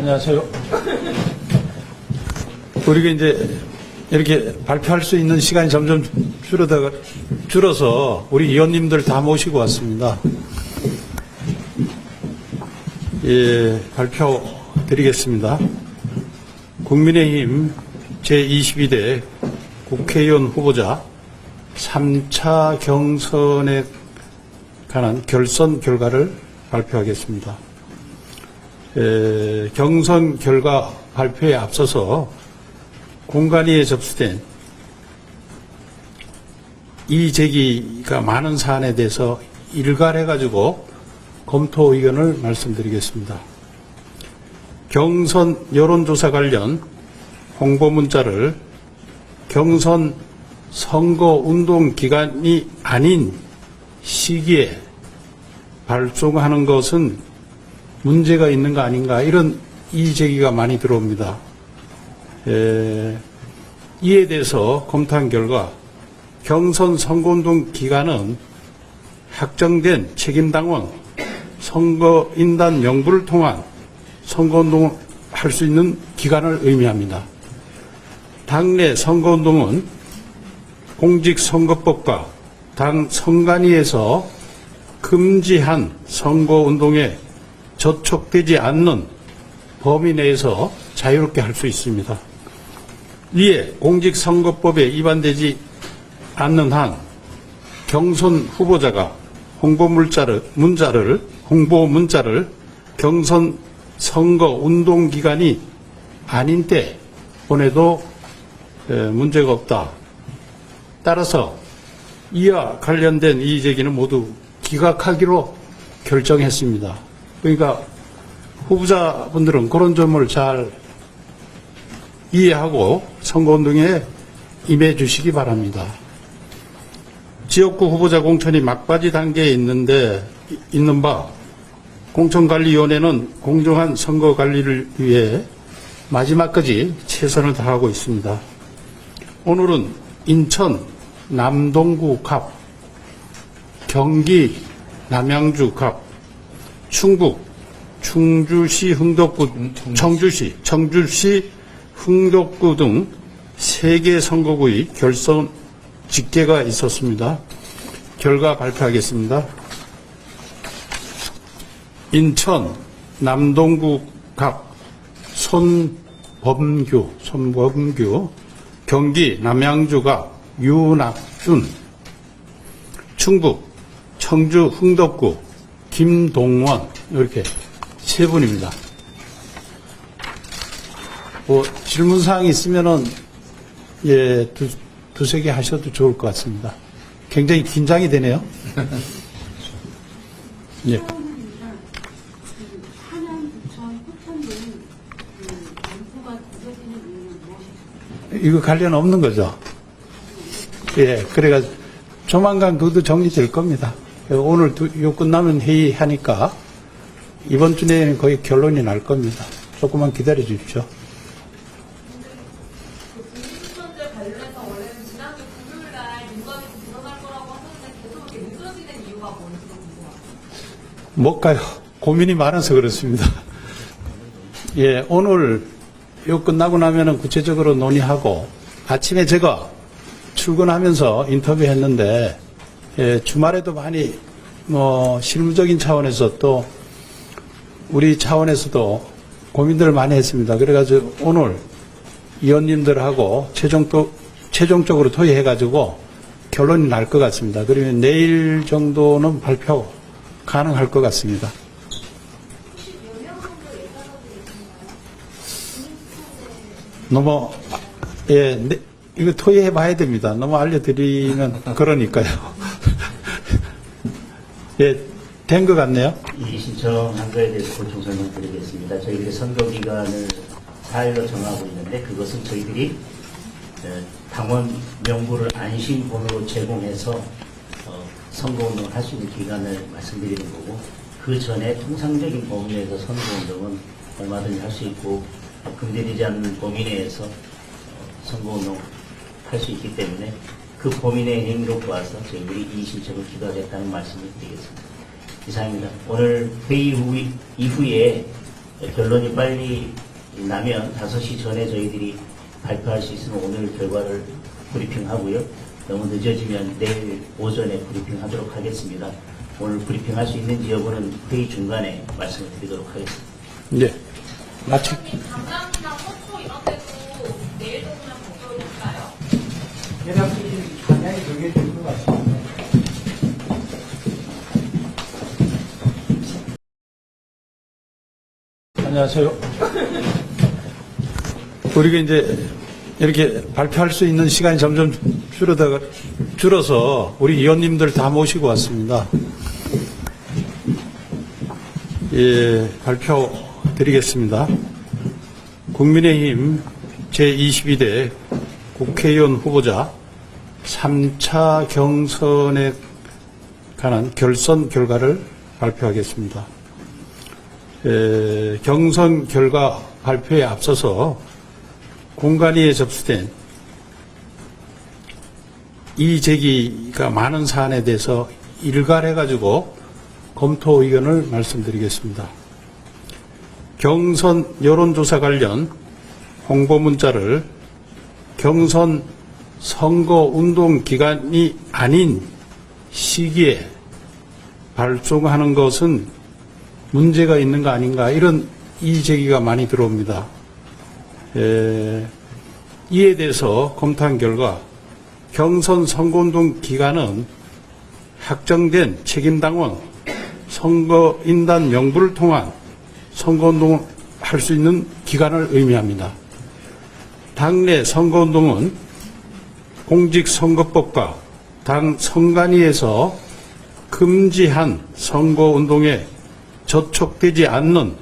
안녕하세요. 우리가 이제 이렇게 발표할 수 있는 시간이 점점 줄어서 우리 의원님들 다 모시고 왔습니다. 예, 발표 드리겠습니다. 국민의힘 제22대 국회의원 후보자 3차 경선에 관한 결선 결과를 발표하겠습니다. 경선 결과 발표에 앞서서 공관위에 접수된 이의 제기가 많은 사안에 대해서 일괄해가지고 검토 의견을 말씀드리겠습니다. 경선 여론조사 관련 홍보 문자를 경선 선거운동 기간이 아닌 시기에 발송하는 것은 문제가 있는 거 아닌가, 이런 이의 제기가 많이 들어옵니다. 이에 대해서 검토한 결과 경선 선거운동 기간은 확정된 책임당원 선거인단 명부를 통한 선거운동을 할 수 있는 기간을 의미합니다. 당내 선거운동은 공직선거법과 당 선관위에서 금지한 선거운동에 저촉되지 않는 범위 내에서 자유롭게 할 수 있습니다. 이에 공직선거법에 위반되지 않는 한 경선 후보자가 홍보 문자를 경선 선거 운동 기간이 아닌 때 보내도 문제가 없다. 따라서 이와 관련된 이의 제기는 모두 기각하기로 결정했습니다. 그러니까 후보자분들은 그런 점을 잘 이해하고 선거운동에 임해 주시기 바랍니다. 지역구 후보자 공천이 막바지 단계에 있는 바 공천관리위원회는 공정한 선거 관리를 위해 마지막까지 최선을 다하고 있습니다. 오늘은 인천 남동구 갑, 경기 남양주 갑, 충북 청주시 흥덕구 등 3개 선거구의 결선 집계가 있었습니다. 결과 발표하겠습니다. 인천 남동구 갑 손범규, 경기 남양주 갑 유낙준, 충북 청주 흥덕구 김동원, 이렇게 3분입니다. 질문사항이 있으면은, 예, 두세 개 하셔도 좋을 것 같습니다. 굉장히 긴장이 되네요. 예. 이거 관련 없는 거죠? 예, 그래가 조만간 그것도 정리될 겁니다. 오늘 요 끝나면 회의하니까 이번 주 내에는 거의 결론이 날 겁니다. 조금만 기다려 주십시오. 뭘까요? 고민이 많아서 그렇습니다. 예, 오늘 요 끝나고 나면은 구체적으로 논의하고, 아침에 제가 출근하면서 인터뷰했는데, 예, 주말에도 많이 실무적인 차원에서 또 우리 차원에서도 고민들을 많이 했습니다. 그래가지고 오늘 의원님들하고 최종적으로 토의해가지고 결론이 날 것 같습니다. 그러면 내일 정도는 발표 가능할 것 같습니다. 너무, 예, 이거 토의해 봐야 됩니다. 너무 알려드리면 그러니까요. 예, 된 것 같네요. 이 신청한 거에 대해서 보충 설명드리겠습니다. 저희들이 선거 기간을 4일로 정하고 있는데, 그것은 저희들이 당원 명부를 안심번호로 제공해서 선거운동을 할 수 있는 기간을 말씀드리는 거고, 그 전에 통상적인 범위 내에서 선거운동은 얼마든지 할 수 있고, 금지되지 않는 범위 내에서 선거운동 할 수 있기 때문에 그 범위 내의 행위로 보아서 저희들이 이 신청을 기각했다는 말씀을 드리겠습니다. 이상입니다. 오늘 회의 이후에 결론이 빨리 나면 5시 전에 저희들이 발표할 수 있으면 오늘 결과를 브리핑하고요. 너무 늦어지면 내일 오전에 브리핑하도록 하겠습니다. 오늘 브리핑할 수 있는지 여부는 회의 중간에 말씀을 드리도록 하겠습니다. 네. 마치 강남이나 서초 이런 데도 내일도 그냥 목요일일까요? 대략적인 방향이 정해질 것 같습니다. 안녕하세요. 우리가 이제 이렇게 발표할 수 있는 시간이 점점 줄어서 우리 의원님들 다 모시고 왔습니다. 예, 발표 드리겠습니다. 국민의힘 제22대 국회의원 후보자 3차 경선에 관한 결선 결과를 발표하겠습니다. 경선 결과 발표에 앞서서 공관위에 접수된 이의 제기가 많은 사안에 대해서 일괄해가지고 검토 의견을 말씀드리겠습니다. 경선 여론조사 관련 홍보 문자를 경선 선거 운동 기간이 아닌 시기에 발송하는 것은 문제가 있는 거 아닌가, 이런 이의 제기가 많이 들어옵니다. 이에 대해서 검토한 결과 경선 선거운동 기간은 확정된 책임당원 선거인단 명부를 통한 선거운동을 할 수 있는 기간을 의미합니다. 당내 선거운동은 공직선거법과 당 선관위에서 금지한 선거운동에 저촉되지 않는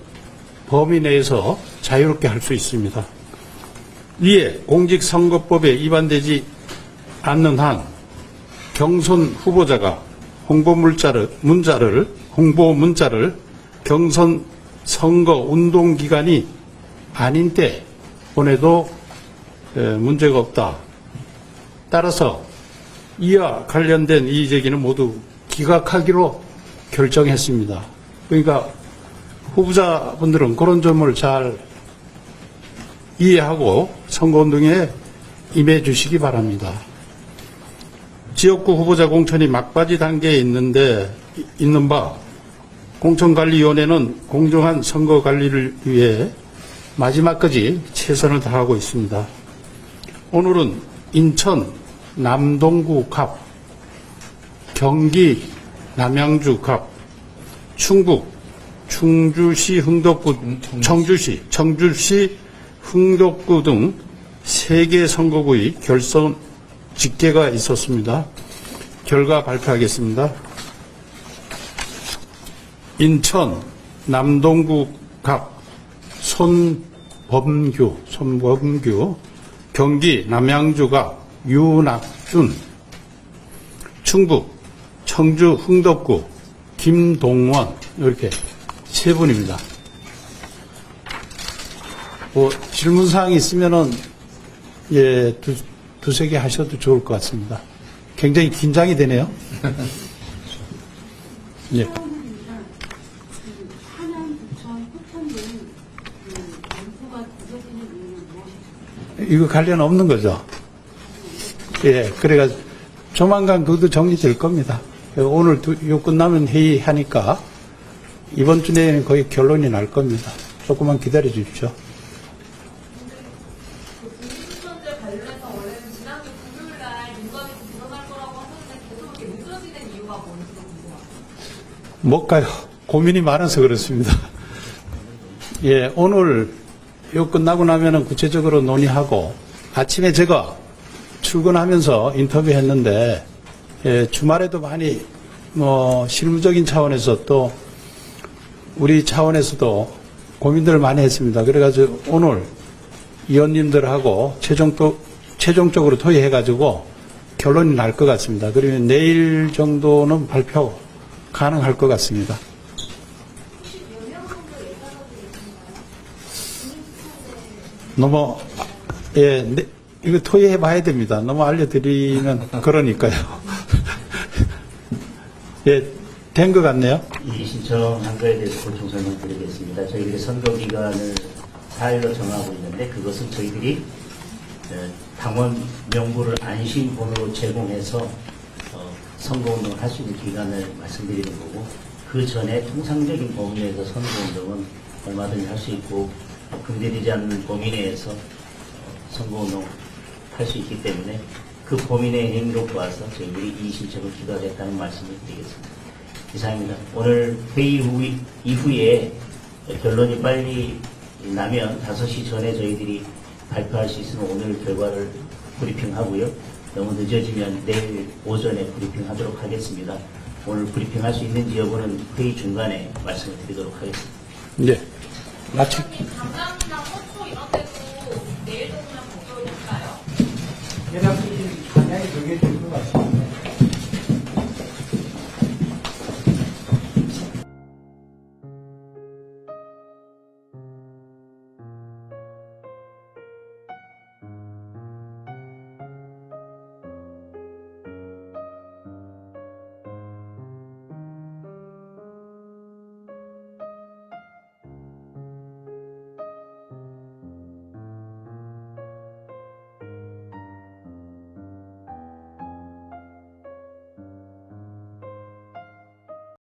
범위 내에서 자유롭게 할 수 있습니다. 이에 공직선거법에 위반되지 않는 한 경선 후보자가 홍보 문자를 경선 선거 운동 기간이 아닌 때 보내도 문제가 없다. 따라서 이와 관련된 이의 제기는 모두 기각하기로 결정했습니다. 그러니까 후보자분들은 그런 점을 잘 이해하고 선거운동에 임해 주시기 바랍니다. 지역구 후보자 공천이 막바지 단계에 있는 바 공천관리위원회는 공정한 선거 관리를 위해 마지막까지 최선을 다하고 있습니다. 오늘은 인천 남동구 갑, 경기 남양주 갑, 충북 청주시 흥덕구 등 3개 선거구의 결선 집계가 있었습니다. 결과 발표하겠습니다. 인천 남동구 갑 손범규, 경기 남양주 갑 유낙준, 충북 청주 흥덕구 김동원, 이렇게 3분입니다. 질문사항이 있으면은, 예, 두세 개 하셔도 좋을 것 같습니다. 굉장히 긴장이 되네요. 예. 하남, 부천, 포천 등 점수가 부족해지는 이유는 무엇이죠? 이거 관련 없는 거죠. 예, 그래가 조만간 그것도 정리될 겁니다. 오늘 요 끝나면 회의하니까 이번 주 내에는 거의 결론이 날 겁니다. 조금만 기다려 주십시오. 국민투표제 관련해서 원래는 지난주 금요일 날 민감이 드러날 거라고 하셨는데 계속 이렇게 늦어지는 이유가 뭔지도 궁금합니다. 뭘까요? 고민이 많아서 그렇습니다. 예, 오늘 요 끝나고 나면은 구체적으로 논의하고, 아침에 제가 출근하면서 인터뷰했는데, 예, 주말에도 많이 실무적인 차원에서 또 우리 차원에서도 고민들을 많이 했습니다. 그래가지고 오늘 위원님들하고 최종적으로 토의해가지고 결론이 날 것 같습니다. 그러면 내일 정도는 발표 가능할 것 같습니다. 너무, 예, 이거 토의해 봐야 됩니다. 너무 알려드리면 그러니까요. 예, 된 것 같네요. 이 신청한 거에 대해서 보충 설명드리겠습니다. 저희들이 선거 기간을 4일로 정하고 있는데 그것은 저희들이 당원 명부를 안심번호로 제공해서 선거운동을 할 수 있는 기간을 말씀드리는 거고, 그 전에 통상적인 범위 내에서 선거운동은 얼마든지 할 수 있고 금지되지 않는 범위 내에서 선거운동 할 수 있기 때문에 그 범위 내의 행위로 보아서 저희들이 이 신청을 기각했다는 말씀을 드리겠습니다. 이상입니다. 오늘 회의 이후에 결론이 빨리 나면 5시 전에 저희들이 발표할 수 있으면 오늘 결과를 브리핑하고요. 너무 늦어지면 내일 오전에 브리핑하도록 하겠습니다. 오늘 브리핑할 수 있는지 여부는 회의 중간에 말씀을 드리도록 하겠습니다. 네. 마치 강남이나 서초 이런 데도 내일 오면 발표될까요? 방향이 정해질 것 같습니다.